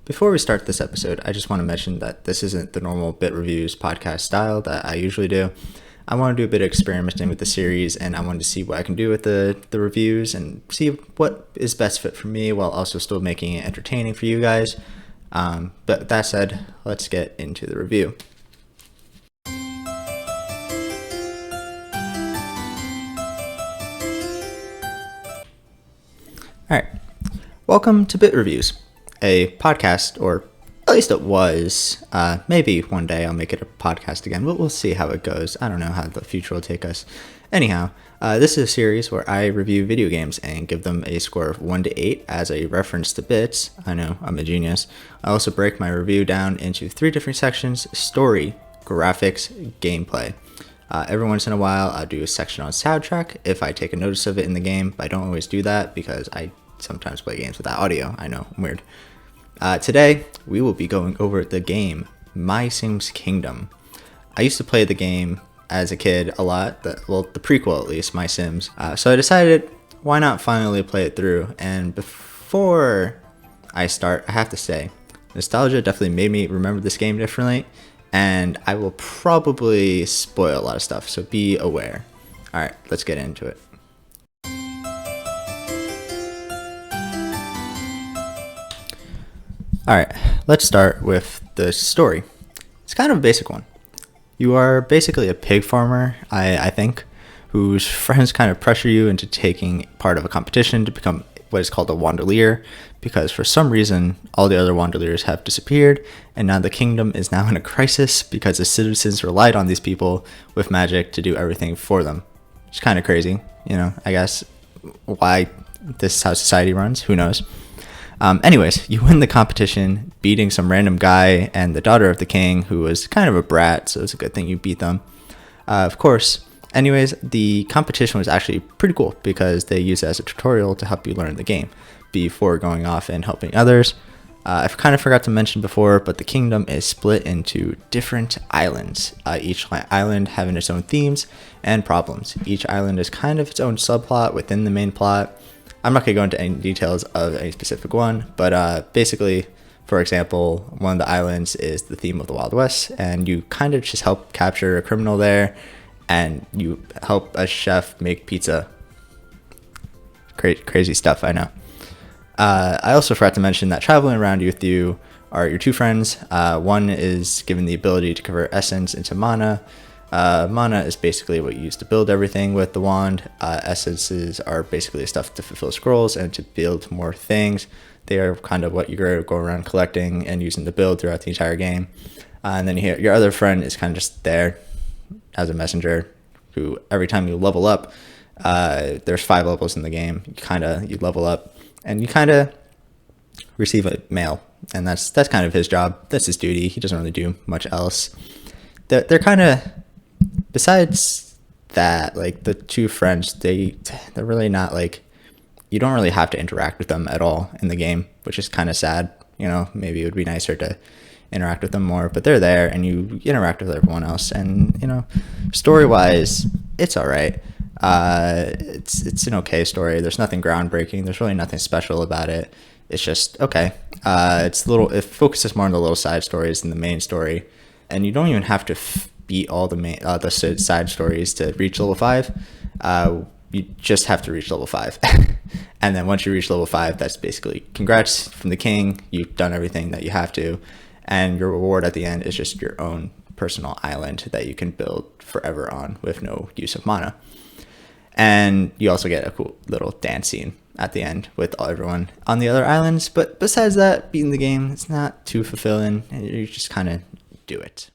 Before we start this episode, I just want to mention that this isn't the normal Bit Reviews podcast style that I usually do. I want to do a bit of experimenting with the series, and I wanted to see what I can do with the reviews and see what is best fit for me while also still making it entertaining for you guys. But that said, let's get into the review. Alright, welcome to Bit Reviews, a podcast, or at least it was. Maybe one day I'll make it a podcast again, but we'll see how it goes. I don't know how the future will take us. Anyhow, this is a series where I review video games and give them a score of 1 to 8 as a reference to bits. I know, I'm a genius. I also break my review down into 3 different sections: story, graphics, gameplay. Every once in a while, I'll do a section on soundtrack if I take a notice of it in the game, but I don't always do that because I sometimes play games without audio. I know, I'm weird. Today, we will be going over the game My Sims Kingdom. I used to play the game as a kid a lot, the prequel at least, My Sims. So I decided, why not finally play it through? And before I start, I have to say, nostalgia definitely made me remember this game differently, and I will probably spoil a lot of stuff, so be aware. Alright, let's get into it. Alright, let's start with the story. It's kind of a basic one. You are basically a pig farmer, I think, whose friends kind of pressure you into taking part of a competition to become what is called a wandelier, because for some reason all the other wandeliers have disappeared, and now the kingdom is now in a crisis because the citizens relied on these people with magic to do everything for them. It's kind of crazy, I guess. Why this is how society runs, who knows. Anyways, you win the competition, beating some random guy and the daughter of the king, who was kind of a brat, so it's a good thing you beat them. Of course. Anyways, the competition was actually pretty cool because they used it as a tutorial to help you learn the game before going off and helping others. I kind of forgot to mention before, but the kingdom is split into different islands, each island having its own themes and problems. Each island is kind of its own subplot within the main plot. I'm not going to go into any details of any specific one, but basically, for example, one of the islands is the theme of the Wild West, and you kind of just help capture a criminal there, and you help a chef make pizza. Crazy stuff, I know. I also forgot to mention that traveling around with you are your 2 friends. One is given the ability to convert essence into mana. Mana is basically what you use to build everything with the wand. Essences are basically stuff to fulfill scrolls and to build more things. They are kind of what you're go around collecting and using to build throughout the entire game. And then your other friend is kind of just there as a messenger, who every time you level up, there's 5 levels in the game. You level up and you kind of receive a mail, and that's kind of his job. That's his duty. He doesn't really do much else. They're kind of, besides that, like the 2 friends, they're really not like, you don't really have to interact with them at all in the game, which is kind of sad. Maybe it would be nicer to interact with them more, but they're there and you interact with everyone else, and story wise it's all right. It's an okay story. There's nothing groundbreaking. There's really nothing special about it. It's just okay. It focuses more on the little side stories than the main story, and you don't even have to beat all the side stories to reach level 5. You just have to reach level 5. And then once you reach level 5, that's basically congrats from the king. You've done everything that you have to, and your reward at the end is just your own personal island that you can build forever on with no use of mana. And you also get a cool little dance scene at the end with everyone on the other islands. But besides that, beating the game, it's not too fulfilling. You just kind of do it.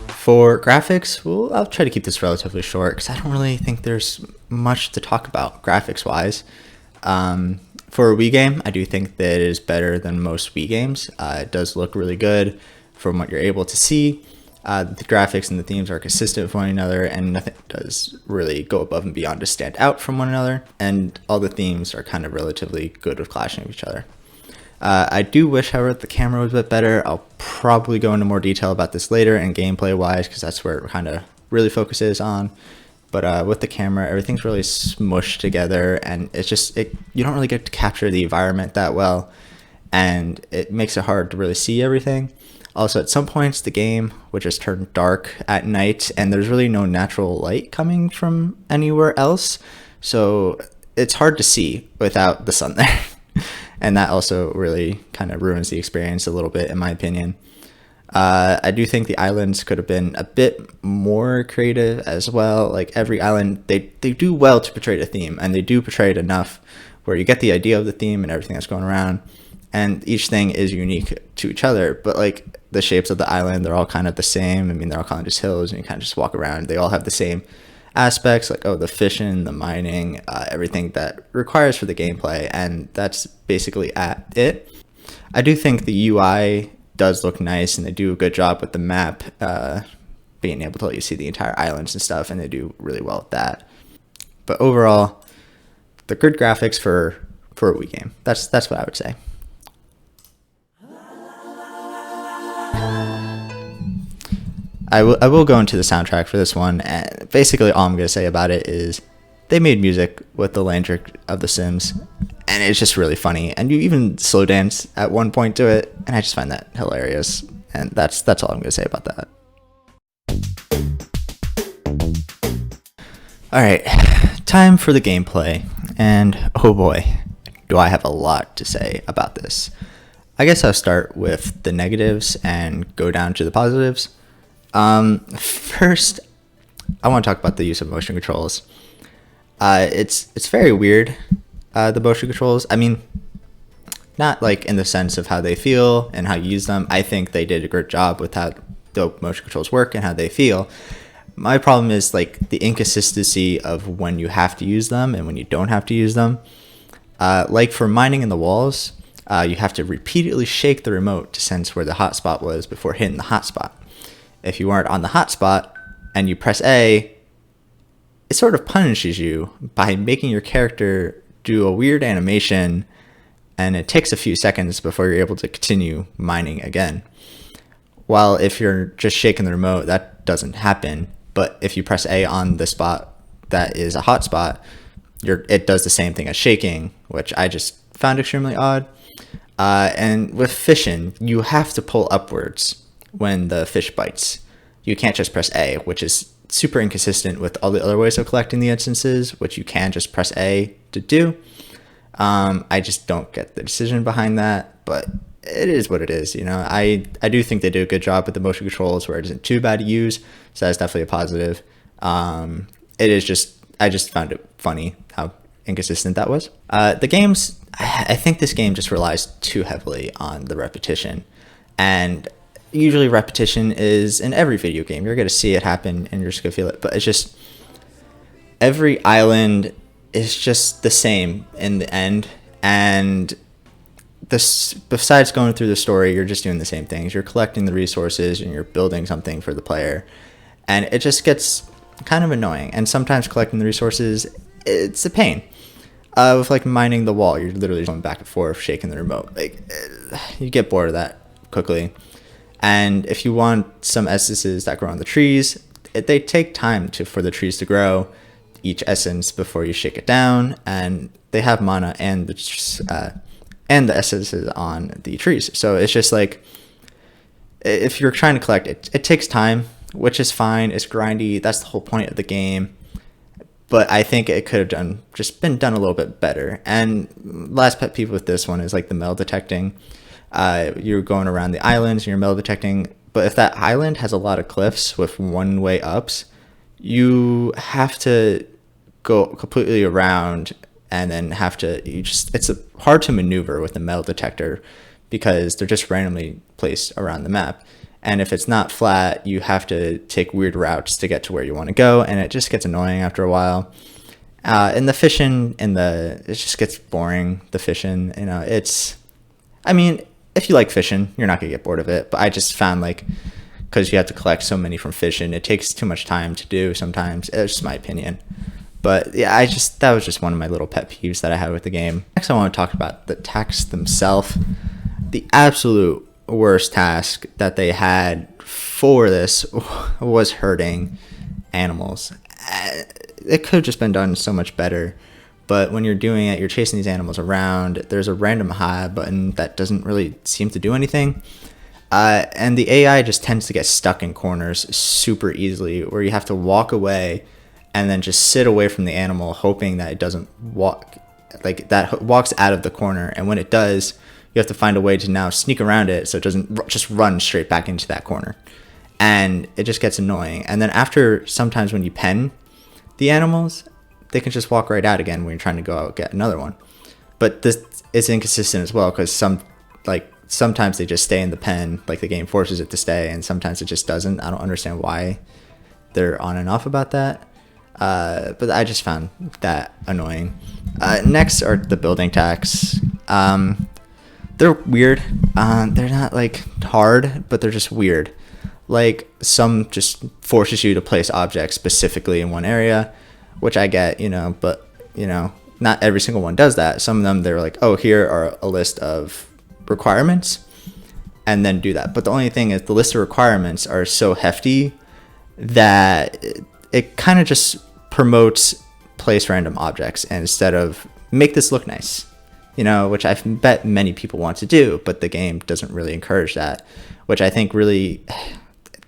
For graphics, well, I'll try to keep this relatively short because I don't really think there's much to talk about graphics-wise. For a Wii game, I do think that it is better than most Wii games. It does look really good from what you're able to see. The graphics and the themes are consistent with one another, and nothing does really go above and beyond to stand out from one another. And all the themes are kind of relatively good with clashing with each other. I do wish, however, the camera was a bit better. I'll probably go into more detail about this later and gameplay wise, because that's where it kind of really focuses on. But with the camera, everything's really smushed together, and you don't really get to capture the environment that well, and it makes it hard to really see everything. Also, at some points, the game would just turn dark at night, and there's really no natural light coming from anywhere else, so it's hard to see without the sun there. And that also really kind of ruins the experience a little bit, in my opinion. I do think the islands could have been a bit more creative as well. Like every island, they do well to portray the theme, and they do portray it enough where you get the idea of the theme and everything that's going around, and each thing is unique to each other. But like the shapes of the island, they're all kind of the same. I mean, they're all kind of just hills, and you kind of just walk around. They all have the same aspects, like the fishing, the mining, everything that requires for the gameplay, and that's basically it. I do think the UI does look nice, and they do a good job with the map, being able to let you see the entire islands and stuff, and they do really well with that. But overall, the good graphics for a Wii game. That's what I would say. I will go into the soundtrack for this one, and basically all I'm going to say about it is they made music with the Landrick of The Sims, and it's just really funny, and you even slow dance at one point to it, and I just find that hilarious, and that's all I'm going to say about that. Alright, time for the gameplay, and oh boy, do I have a lot to say about this. I guess I'll start with the negatives and go down to the positives. First, I want to talk about the use of motion controls. It's very weird, the motion controls. I mean, not like in the sense of how they feel and how you use them. I think they did a great job with how the motion controls work and how they feel. My problem is like the inconsistency of when you have to use them and when you don't have to use them. Like for mining in the walls, you have to repeatedly shake the remote to sense where the hotspot was before hitting the hotspot. If you aren't on the hotspot and you press A, it sort of punishes you by making your character do a weird animation, and it takes a few seconds before you're able to continue mining again. While if you're just shaking the remote, that doesn't happen. But if you press A on the spot that is a hotspot, it does the same thing as shaking, which I just found extremely odd. And with fishing, you have to pull upwards when the fish bites. You can't just press A, which is super inconsistent with all the other ways of collecting the instances, which you can just press A to do. I just don't get the decision behind that, but it is what it is. You know, I do think they do a good job with the motion controls where it isn't too bad to use, so that's definitely a positive. It is just, I just found it funny how inconsistent that was. The games, I think this game just relies too heavily on the repetition, and usually repetition is in every video game. You're going to see it happen and you're just going to feel it, but it's just every island is just the same in the end, and this, besides going through the story, you're just doing the same things. You're collecting the resources and you're building something for the player, and it just gets kind of annoying. And sometimes collecting the resources, it's a pain. With like mining the wall, you're literally going back and forth shaking the remote. Like, you get bored of that quickly. And if you want some essences that grow on the trees, they take time for the trees to grow each essence before you shake it down, and they have mana and the essences on the trees. So it's just like, if you're trying to collect it, it takes time, which is fine. It's grindy. That's the whole point of the game. But I think it could have been done a little bit better. And last pet peeve with this one is like the metal detecting. You're going around the islands and you're metal detecting, but if that island has a lot of cliffs with one-way ups, you have to go completely around, and then it's hard to maneuver with the metal detector because they're just randomly placed around the map. And if it's not flat, you have to take weird routes to get to where you want to go, and it just gets annoying after a while. And the fishing it just gets boring. The fishing, if you like fishing, you're not gonna get bored of it. But I just found because you have to collect so many from fishing, it takes too much time to do sometimes. It's just my opinion. But yeah, that was just one of my little pet peeves that I had with the game. Next, I want to talk about the tasks themselves. The absolute worst task that they had for this was herding animals. it could have just been done so much better. But when you're doing it, you're chasing these animals around. There's a random hide button that doesn't really seem to do anything. And the AI just tends to get stuck in corners super easily, where you have to walk away and then just sit away from the animal, hoping that it doesn't walks out of the corner. And when it does, you have to find a way to now sneak around it so it doesn't just run straight back into that corner. And it just gets annoying. And then after, sometimes when you pen the animals, they can just walk right out again when you're trying to go out and get another one. But this is inconsistent as well, because sometimes they just stay in the pen, like the game forces it to stay, and sometimes it just doesn't. I don't understand why they're on and off about that. But I just found that annoying. Next are the building tasks. They're weird. They're not like hard, but they're just weird. Like, some just forces you to place objects specifically in one area, which I get, but not every single one does that. Some of them, they're like, oh, here are a list of requirements, and then do that. But the only thing is, the list of requirements are so hefty that it kind of just promotes place random objects, and instead of make this look nice, which I bet many people want to do, but the game doesn't really encourage that, which I think really,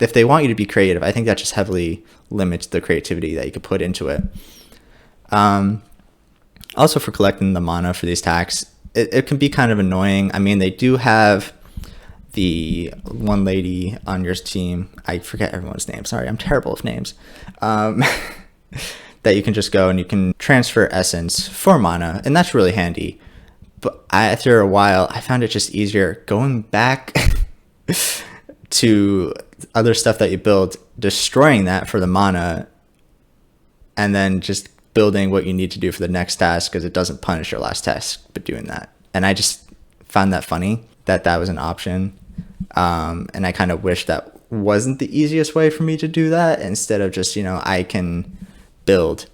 if they want you to be creative, I think that just heavily limits the creativity that you could put into it. Also, for collecting the mana for these tasks, it can be kind of annoying. I mean, they do have the one lady on your team, I forget everyone's name, sorry, I'm terrible with names, that you can just go and you can transfer essence for mana, and that's really handy. But after a while, I found it just easier going back to other stuff that you build, destroying that for the mana, and then just building what you need to do for the next task, because it doesn't punish your last task but doing that. And I just found that funny that was an option, and I kind of wish that wasn't the easiest way for me to do that, instead of just I can build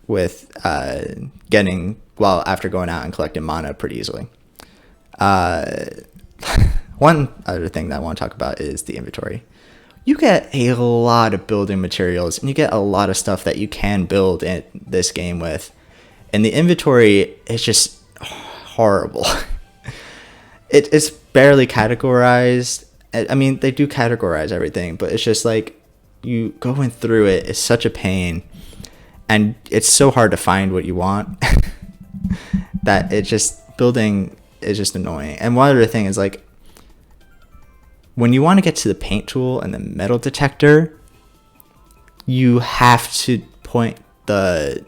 with after going out and collecting mana pretty easily. One other thing that I want to talk about is the inventory. You get a lot of building materials, and you get a lot of stuff that you can build in this game with. And the inventory is just horrible. It's barely categorized. I mean, they do categorize everything, but it's just like, you going through it is such a pain. And it's so hard to find what you want that building is just annoying. And one other thing is, like, when you want to get to the paint tool and the metal detector, you have to point the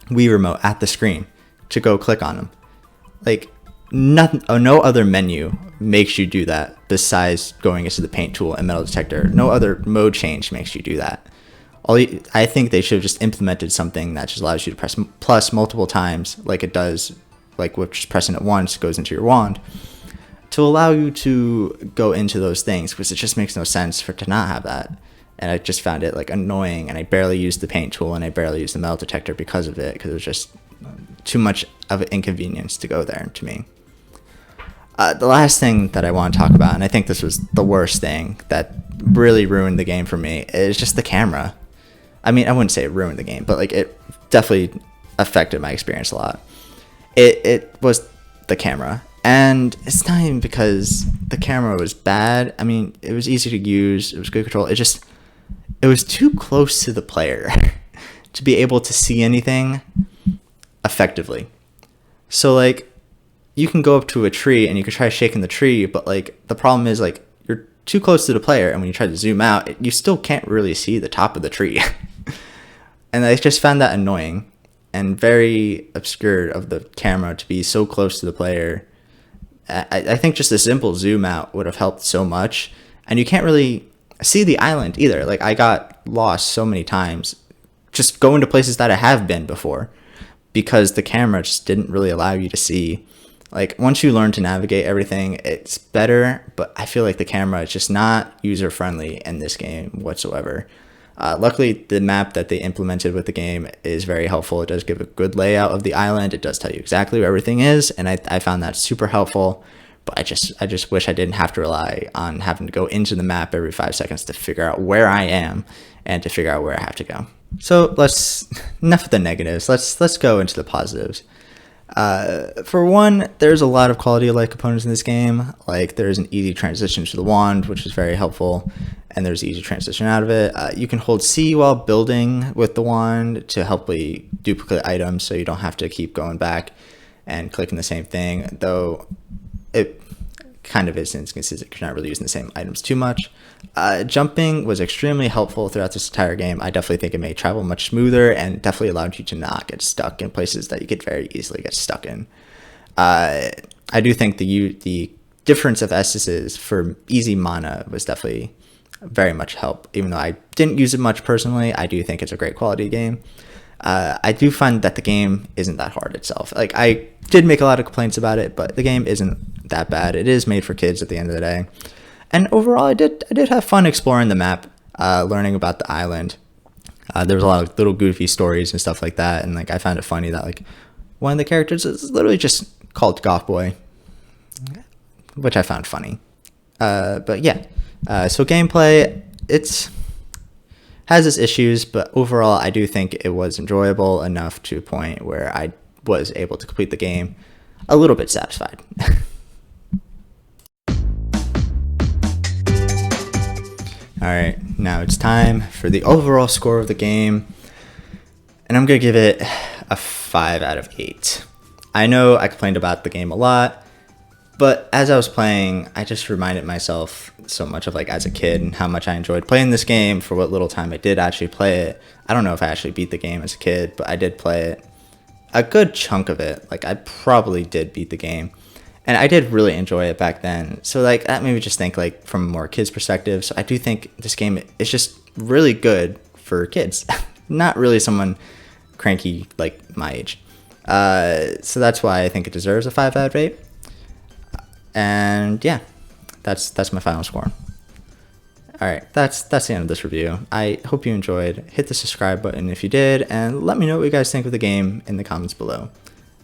Wii remote at the screen to go click on them. Like, no other menu makes you do that besides going into the paint tool and metal detector. No other mode change makes you do that. I think they should have just implemented something that just allows you to press plus multiple times, like it does, like with just pressing it once goes into your wand, to allow you to go into those things, because it just makes no sense to not have that. And I just found it like annoying, and I barely used the paint tool and I barely used the metal detector because of it, because it was just too much of an inconvenience to go there to me. The last thing that I want to talk about, and I think this was the worst thing that really ruined the game for me, is just the camera. I mean, I wouldn't say it ruined the game, but like, it definitely affected my experience a lot. It was the camera. And it's not even because the camera was bad. I mean, it was easy to use. It was good control. It was too close to the player to be able to see anything effectively. So, like, you can go up to a tree and you can try shaking the tree, but, like, the problem is, like, you're too close to the player, and when you try to zoom out, you still can't really see the top of the tree. And I just found that annoying and very obscure of the camera to be so close to the player. I think just a simple zoom out would have helped so much. And you can't really see the island either. Like, I got lost so many times just going to places that I have been before, because the camera just didn't really allow you to see. Like, once you learn to navigate everything, it's better, but I feel like the camera is just not user-friendly in this game whatsoever. Luckily, the map that they implemented with the game is very helpful. It does give a good layout of the island. It does tell you exactly where everything is, and I found that super helpful. But I just wish I didn't have to rely on having to go into the map every 5 seconds to figure out where I am and to figure out where I have to go. So let's enough of the negatives. Let's go into the positives. For one, there's a lot of quality of life components in this game. Like there's an easy transition to the wand, which is very helpful, and there's easy transition out of it. You can hold C while building with the wand to help duplicate items, so you don't have to keep going back and clicking the same thing. Though it kind of is inconsistent because you're not really using the same items too much. Jumping was extremely helpful throughout this entire game. I definitely think it made travel much smoother and definitely allowed you to not get stuck in places that you could very easily get stuck in. I do think the difference of essences for easy mana was definitely very much help. Even though I didn't use it much personally, I do think it's a great quality game. I do find that the game isn't that hard itself. Like I did make a lot of complaints about it, but the game isn't that bad. It is made for kids at the end of the day. And overall, I did have fun exploring the map, learning about the island. There was a lot of little goofy stories and stuff like that, and like I found it funny that like one of the characters is literally just called Goth Boy, which I found funny. But yeah, so gameplay, has its issues, but overall, I do think it was enjoyable enough to a point where I was able to complete the game a little bit satisfied. All right, now it's time for the overall score of the game, and I'm gonna give it a 5 out of 8. I know I complained about the game a lot, but as I was playing, I just reminded myself so much of like as a kid and how much I enjoyed playing this game for what little time I did actually play it. I don't know if I actually beat the game as a kid, but I did play it a good chunk of it. Like I probably did beat the game. And I did really enjoy it back then. So like that made me just think like from a more kids perspective. So I do think this game is just really good for kids. Not really someone cranky like my age. So that's why I think it deserves a 5 out of 8. And yeah, that's my final score. All right, that's the end of this review. I hope you enjoyed. Hit the subscribe button if you did, and let me know what you guys think of the game in the comments below.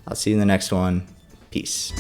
I'll see you in the next one. Peace.